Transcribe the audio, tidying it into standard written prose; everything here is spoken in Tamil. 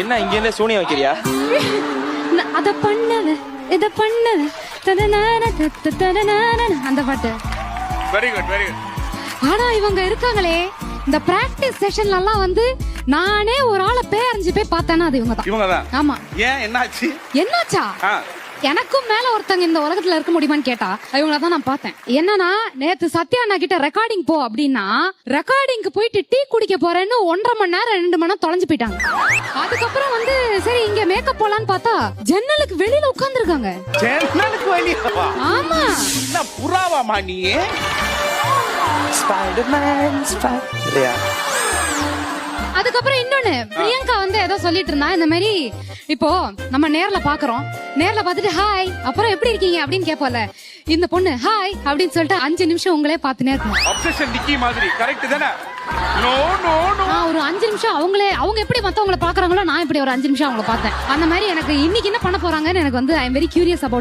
என்ன இங்க இருந்தே சூனியம் வைக்கிறியா? அத பண்ணது இத பண்ணது அந்த பாட்டு. Very good very good. ஆனா இவங்க இருக்காங்களே இந்த பிராக்டிஸ் செஷன்ல எல்லாம் வந்து நானே ஒரு ஆளை பேரஞ்சு போய் பார்த்தேன்னா அது இவங்க தான். இவங்க தான். ஆமா. ஏன் என்னாச்சு? என்னாச்சா? எனக்கும் மேல ஒருத்தங்க இந்த உலகத்துல இருக்க முடியுமான்னு கேட்டா இவங்கள தான் நான் பார்த்தேன். என்னன்னா நேத்து சத்யா அண்ணா கிட்ட ரெக்கார்டிங் போ அப்படின்னா ரெக்கார்டிங்க்கு போயிட்டு டீ குடிக்க போறேன்னு 1.5 மணி நேரம் 2 மணி நேரம் தொலைஞ்சு போயிட்டாங்க. அதுக்கப்புறம் வந்து சரி இங்க மேக்கப் போலான்னு பார்த்தா ஜன்னலுக்கு வெளியில உட்கார்ந்து இருக்காங்க. ஜன்னலுக்கு வெளியவா? ஆமா. என்ன புறாவாமா நீ? Spiderman spider. அதுக்கப்புறம் இன்னொன்னு பிரியங்கா வந்து ஏதோ சொல்லிட்டு இருந்தா இந்த மாதிரி இப்போ நம்ம நேர்ல பாக்குறோம், நேர்ல பாத்துட்டு ஹாய் அப்புறம் எப்படி இருக்கீங்க அப்படின்னு கேட்போம்ல. இந்த பொண்ணு ஹாய் அப்படின்னு சொல்லிட்டு 5 நிமிஷம் உங்களே பாத்துனே இருக்கணும். அப்சஷன் நிக்கி மாதிரி கரெக்ட் தானே? No no no. ஒரு 5 நிமிஷம் அவங்க எப்படி மத்தவங்கள பாக்குறாங்களோ நான் இப்படி ஒரு 5 நிமிஷம் அவங்கள பார்த்தேன். அந்த மாதிரி எனக்கு இன்னைக்கு என்ன பண்ண போறாங்கன்னு எனக்கு வந்து I am very curious about